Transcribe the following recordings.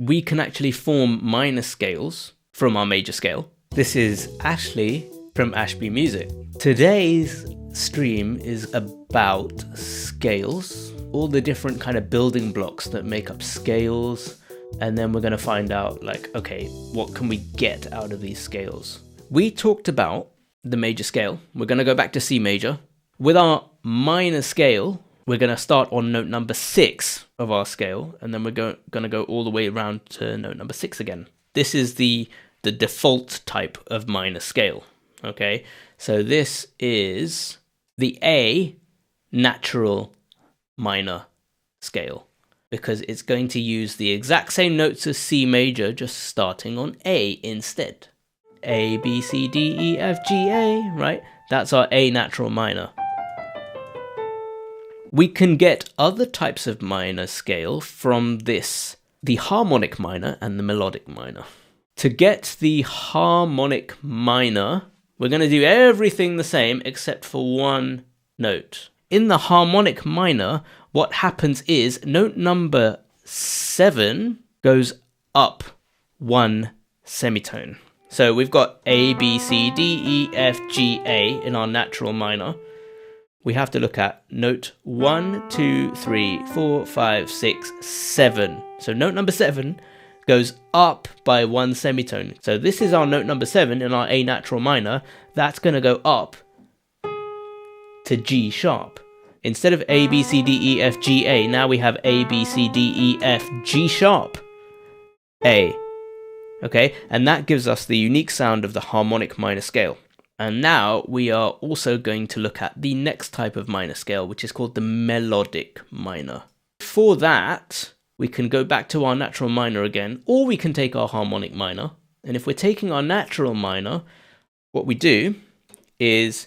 we can actually form minor scales from our major scale. This is Ashley from Ashbea Music. Today's stream is about scales, all the different kind of building blocks that make up scales, and then we're going to find out, like, okay, what can we get out of these scales? We talked about the major scale. We're going to go back to C major. With our minor scale, we're going to start on note number 6 of our scale, and then we're going to go all the way around to note number 6 again. This is the default type of minor scale, okay? So this is the A natural minor scale, because it's going to use the exact same notes as C major, just starting on A instead. A, B, C, D, E, F, G, A, right? That's our A natural minor. We can get other types of minor scale from this, the harmonic minor and the melodic minor. To get the harmonic minor, we're going to do everything the same except for one note. In the harmonic minor, what happens is note number 7 goes up 1 semitone. So we've got A, B, C, D, E, F, G, A in our natural minor. We have to look at note 1, 2, 3, 4, 5, 6, 7. So note number 7 goes up by 1 semitone. So this is our note number 7 in our A natural minor. That's going to go up to G sharp. Instead of A, B, C, D, E, F, G, A, now we have A, B, C, D, E, F, G sharp, A. Okay, and that gives us the unique sound of the harmonic minor scale. And now we are also going to look at the next type of minor scale, which is called the melodic minor. For that, we can go back to our natural minor again, or we can take our harmonic minor. And if we're taking our natural minor, what we do is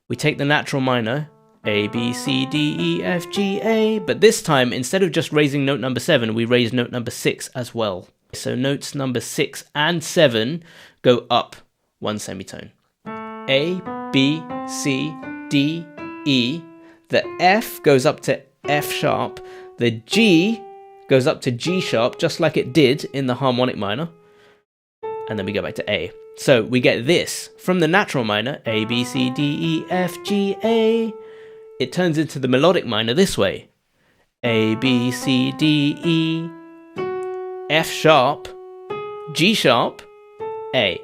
we take the natural minor, A, B, C, D, E, F, G, A, but this time, instead of just raising note number 7, we raise note number 6 as well. So notes number 6 and 7 go up 1 semitone. A, B, C, D, E. The F goes up to F sharp. The G goes up to G sharp, just like it did in the harmonic minor. And then we go back to A. So we get this from the natural minor, A, B, C, D, E, F, G, A. It turns into the melodic minor this way. A, B, C, D, E, F sharp, G sharp, A.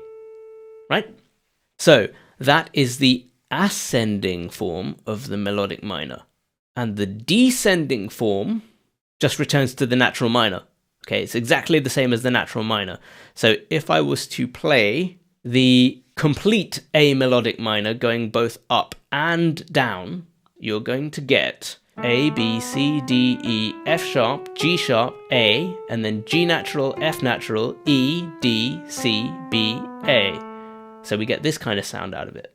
Right? So that is the ascending form of the melodic minor. And the descending form just returns to the natural minor. Okay, it's exactly the same as the natural minor. So if I was to play the complete A melodic minor going both up and down, you're going to get A, B, C, D, E, F sharp, G sharp, A, and then G natural, F natural, E, D, C, B, A. So we get this kind of sound out of it.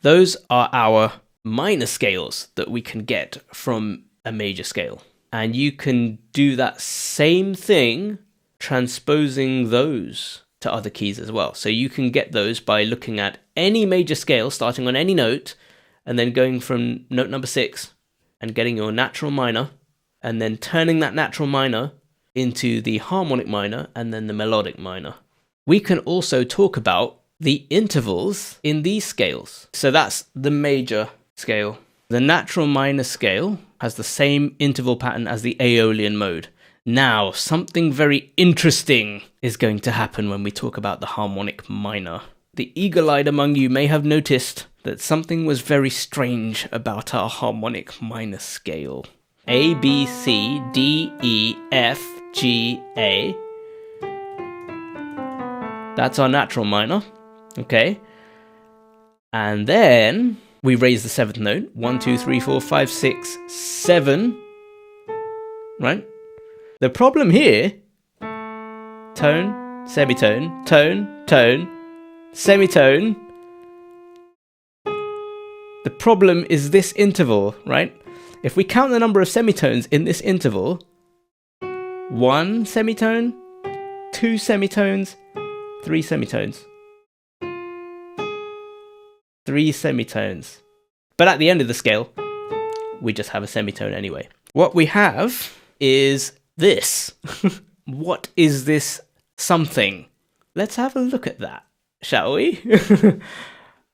Those are our minor scales that we can get from a major scale. And you can do that same thing transposing those to other keys as well. So you can get those by looking at any major scale starting on any note and then going from note number 6 and getting your natural minor and then turning that natural minor into the harmonic minor and then the melodic minor. We can also talk about the intervals in these scales. So that's the major scale. The natural minor scale has the same interval pattern as the Aeolian mode. Now, something very interesting is going to happen when we talk about the harmonic minor. The eagle-eyed among you may have noticed that something was very strange about our harmonic minor scale. A, B, C, D, E, F, G, A. That's our natural minor, okay? And then we raise the 7th note. 1, 2, 3, 4, 5, 6, 7. Right? The problem here, tone, semitone, tone, tone, semitone. The problem is this interval, right? If we count the number of semitones in this interval, 1 semitone, 2 semitones, 3 semitones. 3 semitones. But at the end of the scale, we just have a semitone anyway. What we have is this. What is this something? Let's have a look at that, shall we?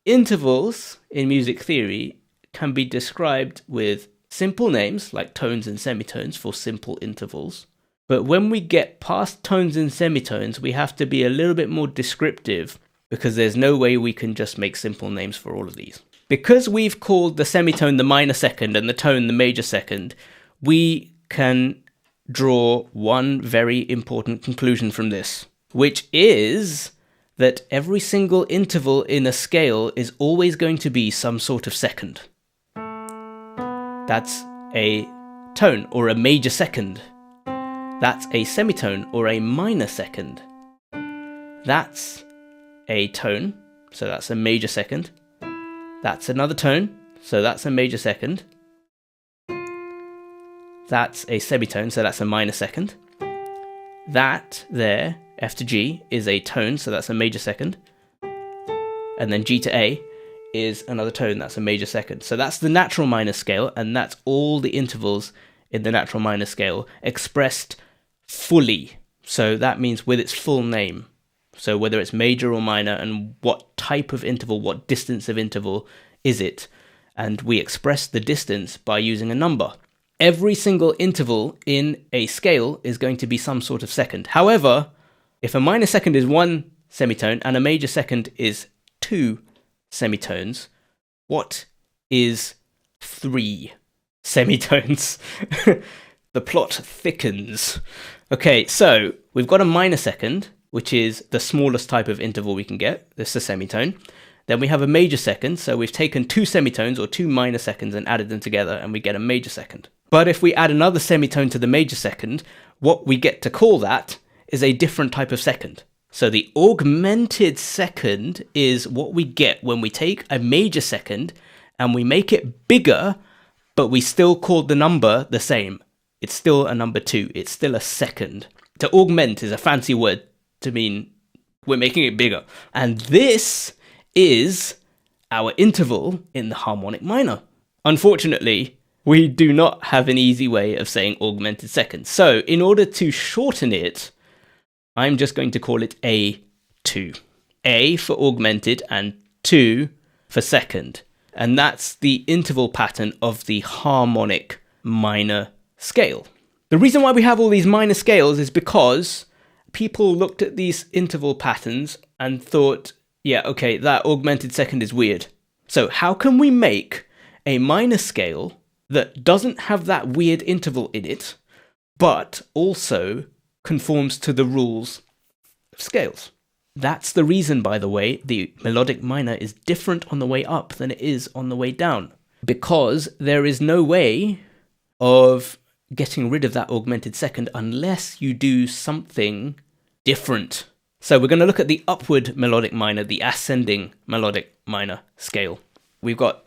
Intervals in music theory can be described with simple names like tones and semitones for simple intervals. But when we get past tones and semitones, we have to be a little bit more descriptive because there's no way we can just make simple names for all of these. Because we've called the semitone the minor second and the tone the major second, we can draw one very important conclusion from this, which is that every single interval in a scale is always going to be some sort of second. That's a tone or a major second. That's a semitone or a minor second. That's a tone, so that's a major second. That's another tone, so that's a major second. That's a semitone, so that's a minor second. That there, F to G, is a tone, so that's a major second. And then G to A is another tone, that's a major second. So that's the natural minor scale, and that's all the intervals in the natural minor scale expressed fully. So that means with its full name. So whether it's major or minor, and what type of interval, what distance of interval is it? And we express the distance by using a number. Every single interval in a scale is going to be some sort of second. However, if a minor second is 1 semitone and a major second is 2 semitones, what is 3 semitones? The plot thickens. Okay, so we've got a minor second, which is the smallest type of interval we can get. This is a semitone. Then we have a major second, so we've taken 2 semitones or 2 minor seconds and added them together, and we get a major second. But if we add another semitone to the major second, what we get to call that is a different type of second. So the augmented second is what we get when we take a major second and we make it bigger, but we still call the number the same. It's still a number 2. It's still a second. To augment is a fancy word to mean we're making it bigger. And this is our interval in the harmonic minor. Unfortunately, we do not have an easy way of saying augmented second. So in order to shorten it, I'm just going to call it A2. A for augmented and 2 for second. And that's the interval pattern of the harmonic minor scale. The reason why we have all these minor scales is because people looked at these interval patterns and thought, yeah, okay, that augmented second is weird. So how can we make a minor scale that doesn't have that weird interval in it, but also conforms to the rules of scales? That's the reason, by the way, the melodic minor is different on the way up than it is on the way down. Because there is no way of getting rid of that augmented second unless you do something different. So we're going to look at the upward melodic minor, the ascending melodic minor scale. We've got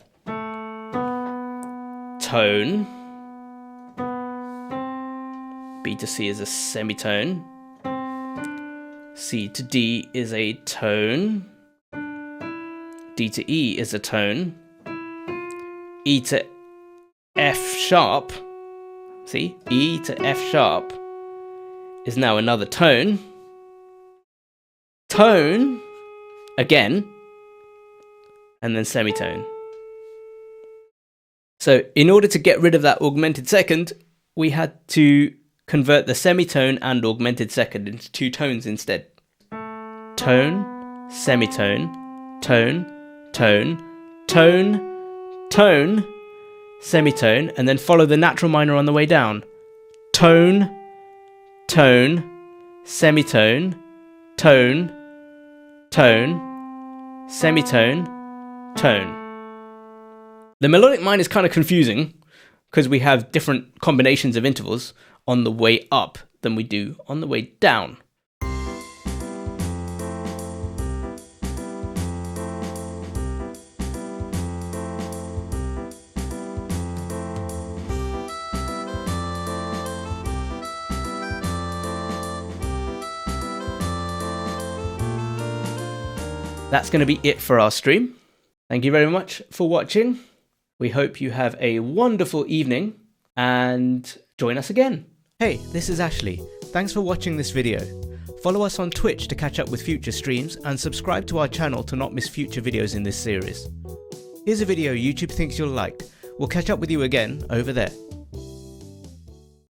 tone. B to C is a semitone. C to D is a tone. D to E is a tone. E to F sharp. See? E to F sharp is now another tone. Tone again, and then semitone. So in order to get rid of that augmented second, we had to convert the semitone and augmented second into 2 tones instead. Tone, semitone, tone, tone, tone, tone, semitone, and then follow the natural minor on the way down. Tone, tone, semitone, tone, tone, semitone, tone. The melodic minor is kind of confusing because we have different combinations of intervals on the way up than we do on the way down. That's going to be it for our stream. Thank you very much for watching. We hope you have a wonderful evening and join us again. Hey, this is Ashley. Thanks for watching this video. Follow us on Twitch to catch up with future streams and subscribe to our channel to not miss future videos in this series. Here's a video YouTube thinks you'll like. We'll catch up with you again over there.